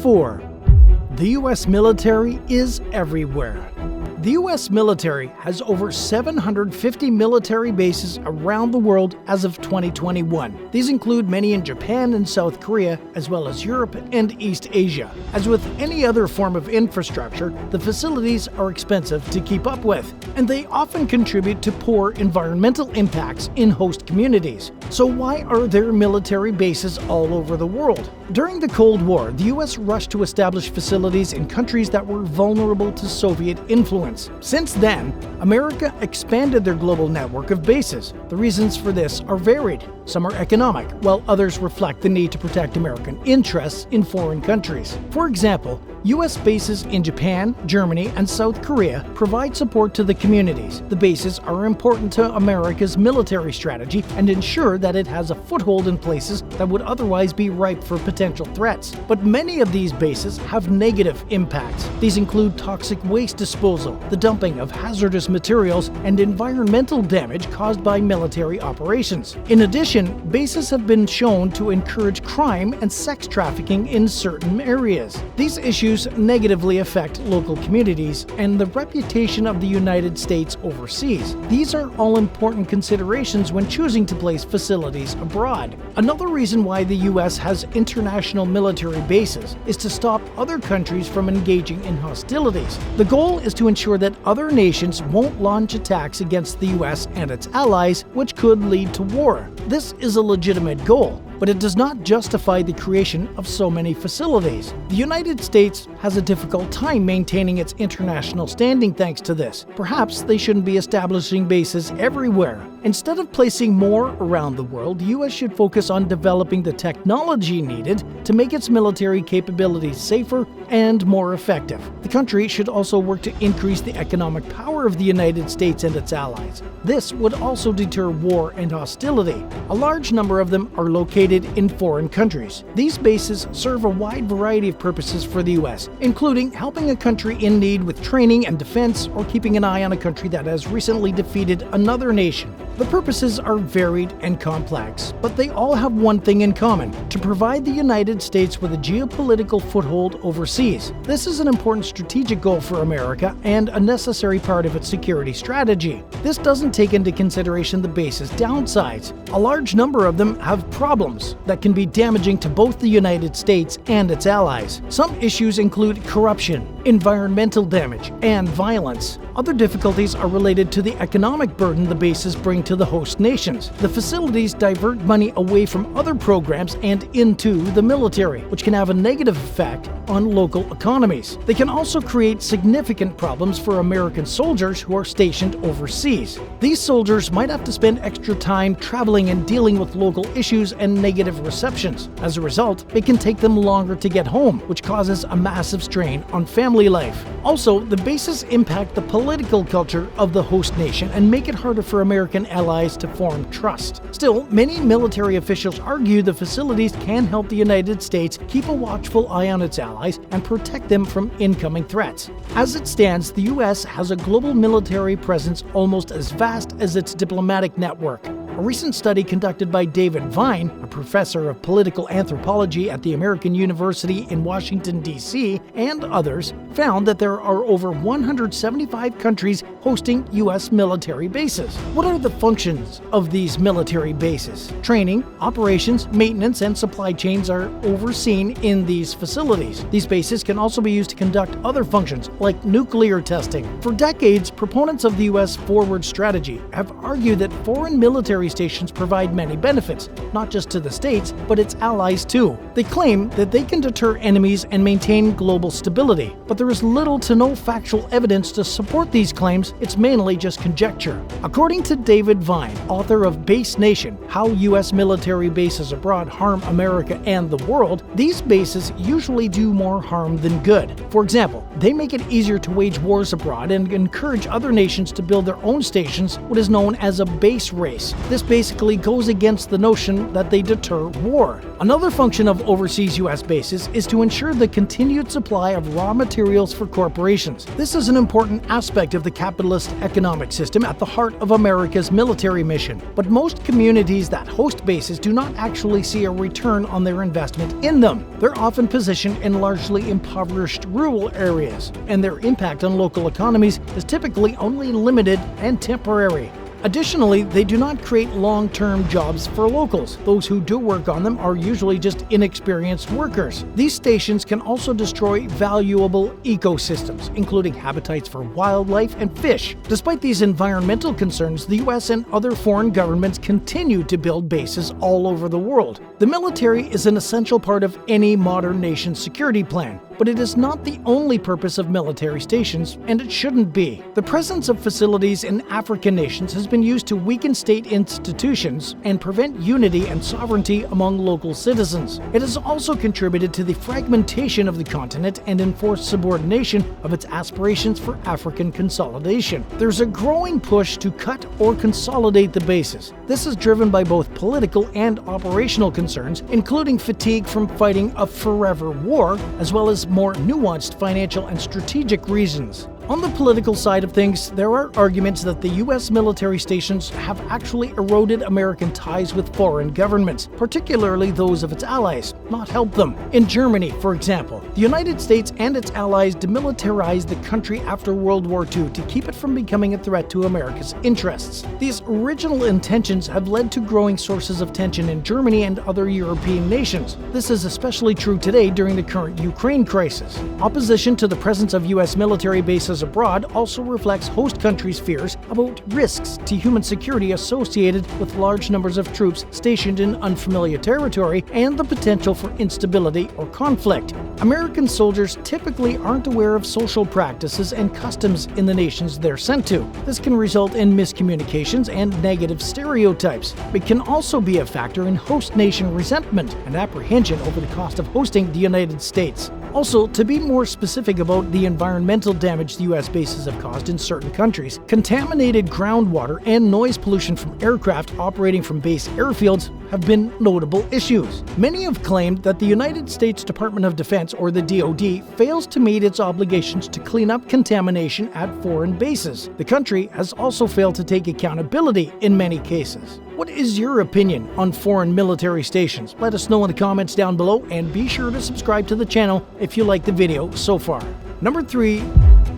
4. The U.S. military is everywhere. The U.S. military has over 750 military bases around the world as of 2021. These include many in Japan and South Korea, as well as Europe and East Asia. As with any other form of infrastructure, the facilities are expensive to keep up with, and they often contribute to poor environmental impacts in host communities. So why are there military bases all over the world? During the Cold War, the U.S. rushed to establish facilities in countries that were vulnerable to Soviet influence. Since then, America expanded their global network of bases. The reasons for this are varied. Some are economic, while others reflect the need to protect American interests in foreign countries. For example, U.S. bases in Japan, Germany, and South Korea provide support to the communities. The bases are important to America's military strategy and ensure that it has a foothold in places that would otherwise be ripe for potential threats. But many of these bases have negative impacts. These include toxic waste disposal, the dumping of hazardous materials, and environmental damage caused by military operations. In addition, bases have been shown to encourage crime and sex trafficking in certain areas. These issues negatively affect local communities and the reputation of the United States overseas. These are all important considerations when choosing to place facilities abroad. Another reason why the U.S. has international military bases is to stop other countries from engaging in hostilities. The goal is to ensure that other nations won't launch attacks against the U.S. and its allies, which could lead to war. This is a legitimate goal, but it does not justify the creation of so many facilities. The United States has a difficult time maintaining its international standing thanks to this. Perhaps they shouldn't be establishing bases everywhere. Instead of placing more around the world, the U.S. should focus on developing the technology needed to make its military capabilities safer and more effective. The country should also work to increase the economic power of the United States and its allies. This would also deter war and hostility. A large number of them are located in foreign countries. These bases serve a wide variety of purposes for the U.S., including helping a country in need with training and defense, or keeping an eye on a country that has recently defeated another nation. The purposes are varied and complex, but they all have one thing in common: to provide the United States with a geopolitical foothold overseas. This is an important strategic goal for America and a necessary part of its security strategy. This doesn't take into consideration the base's downsides. A large number of them have problems that can be damaging to both the United States and its allies. Some issues include corruption, environmental damage, and violence. Other difficulties are related to the economic burden the bases bring to the host nations. The facilities divert money away from other programs and into the military, which can have a negative effect on local economies. They can also create significant problems for American soldiers who are stationed overseas. These soldiers might have to spend extra time traveling and dealing with local issues and negative receptions. As a result, it can take them longer to get home, which causes a massive strain on family life. Also, the bases impact the political culture of the host nation and make it harder for American allies to form trust. Still, many military officials argue the facilities can help the United States keep a watchful eye on its allies and protect them from incoming threats. As it stands, the U.S. has a global military presence almost as vast as its diplomatic network. A recent study conducted by David Vine, a professor of political anthropology at the American University in Washington, D.C., and others, found that there are over 175 countries hosting U.S. military bases. What are the functions of these military bases? Training, operations, maintenance, and supply chains are overseen in these facilities. These bases can also be used to conduct other functions, like nuclear testing. For decades, proponents of the U.S. forward strategy have argued that foreign military stations provide many benefits, not just to the states, but its allies too. They claim that they can deter enemies and maintain global stability, but there is little to no factual evidence to support these claims. It's mainly just conjecture. According to David Vine, author of Base Nation: How U.S. Military Bases Abroad Harm America and the World, these bases usually do more harm than good. For example, they make it easier to wage wars abroad and encourage other nations to build their own stations, what is known as a base race. This basically goes against the notion that they deter war. Another function of overseas U.S. bases is to ensure the continued supply of raw materials for corporations. This is an important aspect of the capitalist economic system at the heart of America's military mission. But most communities that host bases do not actually see a return on their investment in them. They're often positioned in largely impoverished rural areas, and their impact on local economies is typically only limited and temporary. Additionally, they do not create long-term jobs for locals. Those who do work on them are usually just inexperienced workers. These stations can also destroy valuable ecosystems, including habitats for wildlife and fish. Despite these environmental concerns, the US and other foreign governments continue to build bases all over the world. The military is an essential part of any modern nation's security plan, but it is not the only purpose of military stations, and it shouldn't be. The presence of facilities in African nations has been used to weaken state institutions and prevent unity and sovereignty among local citizens. It has also contributed to the fragmentation of the continent and enforced subordination of its aspirations for African consolidation. There's a growing push to cut or consolidate the bases. This is driven by both political and operational concerns, including fatigue from fighting a forever war, as well as more nuanced financial and strategic reasons. On the political side of things, there are arguments that the U.S. military stations have actually eroded American ties with foreign governments, particularly those of its allies, not helped them. In Germany, for example, the United States and its allies demilitarized the country after World War II to keep it from becoming a threat to America's interests. These original intentions have led to growing sources of tension in Germany and other European nations. This is especially true today during the current Ukraine crisis. Opposition to the presence of U.S. military bases abroad also reflects host countries' fears about risks to human security associated with large numbers of troops stationed in unfamiliar territory and the potential for instability or conflict. American soldiers typically aren't aware of social practices and customs in the nations they're sent to. This can result in miscommunications and negative stereotypes. It can also be a factor in host nation resentment and apprehension over the cost of hosting the United States. Also, to be more specific about the environmental damage the U.S. bases have caused in certain countries, contaminated groundwater and noise pollution from aircraft operating from base airfields have been notable issues. Many have claimed that the United States Department of Defense, or the DoD, fails to meet its obligations to clean up contamination at foreign bases. The country has also failed to take accountability in many cases. What is your opinion on foreign military stations? Let us know in the comments down below, and be sure to subscribe to the channel if you like the video so far. Number 3.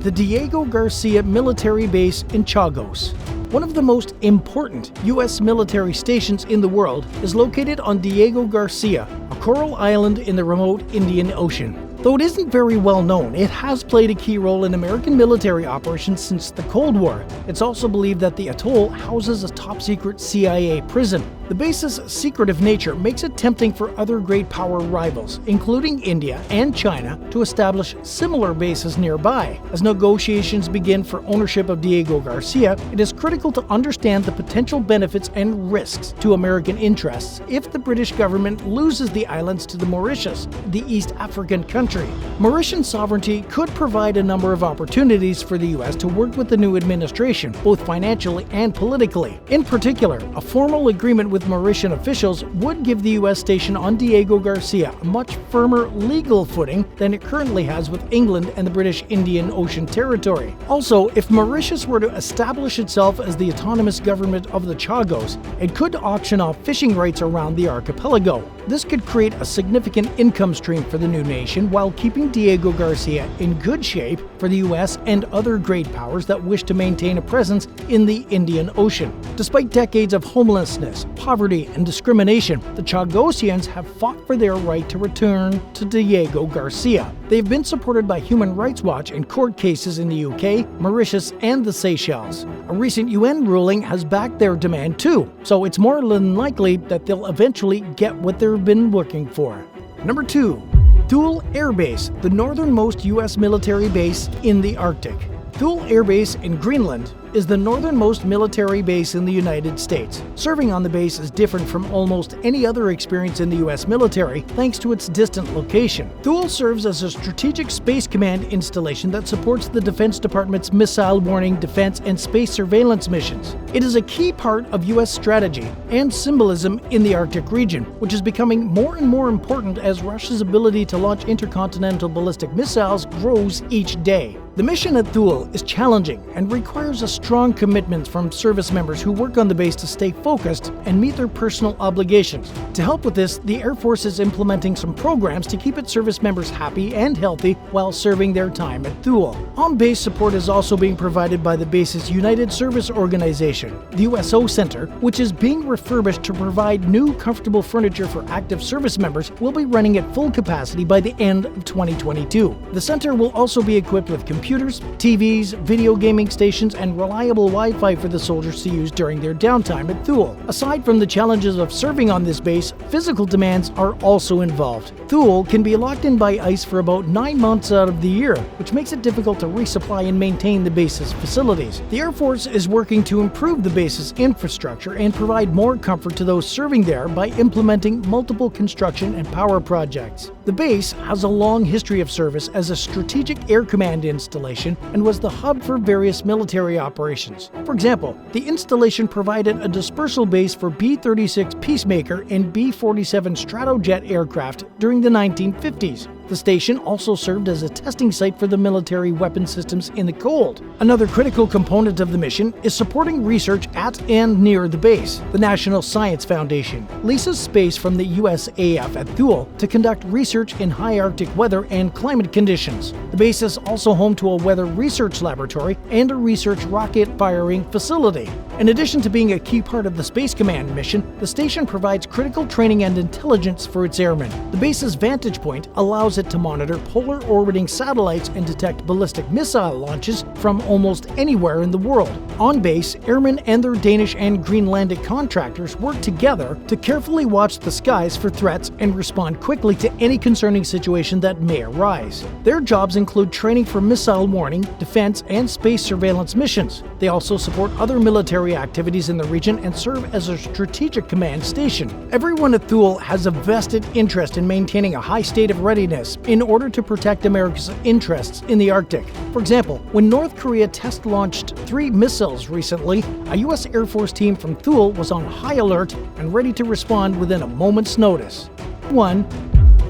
The Diego Garcia Military Base in Chagos. One of the most important U.S. military stations in the world is located on Diego Garcia, a coral island in the remote Indian Ocean. Though it isn't very well known, it has played a key role in American military operations since the Cold War. It's also believed that the atoll houses a top-secret CIA prison. The base's secretive nature makes it tempting for other great power rivals, including India and China, to establish similar bases nearby. As negotiations begin for ownership of Diego Garcia, it is critical to understand the potential benefits and risks to American interests if the British government loses the islands to the Mauritius, the East African country. Mauritian sovereignty could provide a number of opportunities for the U.S. to work with the new administration, both financially and politically. In particular, a formal agreement with Mauritian officials would give the U.S. station on Diego Garcia a much firmer legal footing than it currently has with England and the British Indian Ocean Territory. Also, if Mauritius were to establish itself as the autonomous government of the Chagos, it could auction off fishing rights around the archipelago. This could create a significant income stream for the new nation while keeping Diego Garcia in good shape for the U.S. and other great powers that wish to maintain a presence in the Indian Ocean. Despite decades of homelessness, poverty, and discrimination, the Chagosians have fought for their right to return to Diego Garcia. They've been supported by Human Rights Watch in court cases in the UK, Mauritius, and the Seychelles. A recent UN ruling has backed their demand too, so it's more than likely that they'll eventually get what they've been looking for. Number 2. Thule Air Base, the northernmost U.S. military base in the Arctic. Thule Air Base in Greenland is the northernmost military base in the United States. Serving on the base is different from almost any other experience in the U.S. military thanks to its distant location. Thule serves as a strategic space command installation that supports the Defense Department's missile warning, defense, and space surveillance missions. It is a key part of U.S. strategy and symbolism in the Arctic region, which is becoming more and more important as Russia's ability to launch intercontinental ballistic missiles grows each day. The mission at Thule is challenging and requires a strong commitment from service members who work on the base to stay focused and meet their personal obligations. To help with this, the Air Force is implementing some programs to keep its service members happy and healthy while serving their time at Thule. On-base support is also being provided by the base's United Service Organization, the USO Center, which is being refurbished to provide new, comfortable furniture for active service members, will be running at full capacity by the end of 2022. The center will also be equipped with computers, TVs, video gaming stations, and reliable Wi-Fi for the soldiers to use during their downtime at Thule. Aside from the challenges of serving on this base, physical demands are also involved. Thule can be locked in by ice for about 9 months out of the year, which makes it difficult to resupply and maintain the base's facilities. The Air Force is working to improve the base's infrastructure and provide more comfort to those serving there by implementing multiple construction and power projects. The base has a long history of service as a strategic air command installation and was the hub for various military operations. For example, the installation provided a dispersal base for B-36 Peacemaker and B-47 Stratojet aircraft during the 1950s. The station also served as a testing site for the military weapon systems in the cold. Another critical component of the mission is supporting research at and near the base. The National Science Foundation leases space from the USAF at Thule to conduct research in high Arctic weather and climate conditions. The base is also home to a weather research laboratory and a research rocket firing facility. In addition to being a key part of the Space Command mission, the station provides critical training and intelligence for its airmen. The base's vantage point allows it to monitor polar orbiting satellites and detect ballistic missile launches from almost anywhere in the world. On base, airmen and their Danish and Greenlandic contractors work together to carefully watch the skies for threats and respond quickly to any concerning situation that may arise. Their jobs include training for missile warning, defense, and space surveillance missions. They also support other military activities in the region and serve as a strategic command station. Everyone at Thule has a vested interest in maintaining a high state of readiness in order to protect America's interests in the Arctic. For example, when North Korea test-launched 3 missiles recently, a U.S. Air Force team from Thule was on high alert and ready to respond within a moment's notice. 1.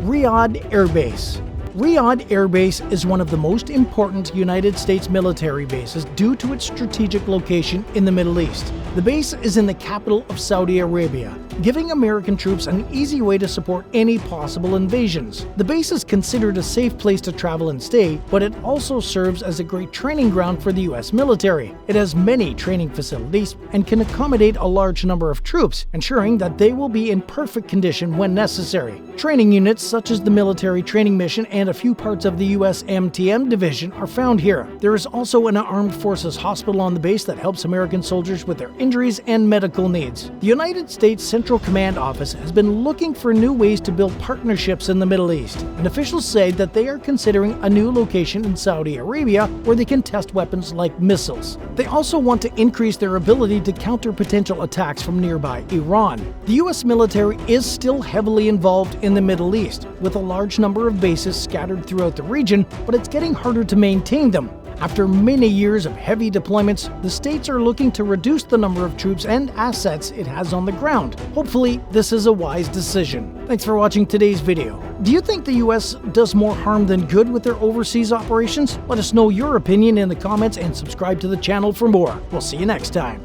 Riyadh Air Base. Riyadh Air Base is one of the most important United States military bases due to its strategic location in the Middle East. The base is in the capital of Saudi Arabia, giving American troops an easy way to support any possible invasions. The base is considered a safe place to travel and stay, but it also serves as a great training ground for the U.S. military. It has many training facilities and can accommodate a large number of troops, ensuring that they will be in perfect condition when necessary. Training units such as the Military Training Mission and a few parts of the U.S. MTM division are found here. There is also an armed forces hospital on the base that helps American soldiers with their injuries and medical needs. The United States Central Command Office has been looking for new ways to build partnerships in the Middle East, and officials say that they are considering a new location in Saudi Arabia where they can test weapons like missiles. They also want to increase their ability to counter potential attacks from nearby Iran. The U.S. military is still heavily involved in the Middle East, with a large number of bases scattered throughout the region, but it's getting harder to maintain them. After many years of heavy deployments, the states are looking to reduce the number of troops and assets it has on the ground. Hopefully, this is a wise decision. Thanks for watching today's video. Do you think the US does more harm than good with their overseas operations? Let us know your opinion in the comments and subscribe to the channel for more. We'll see you next time.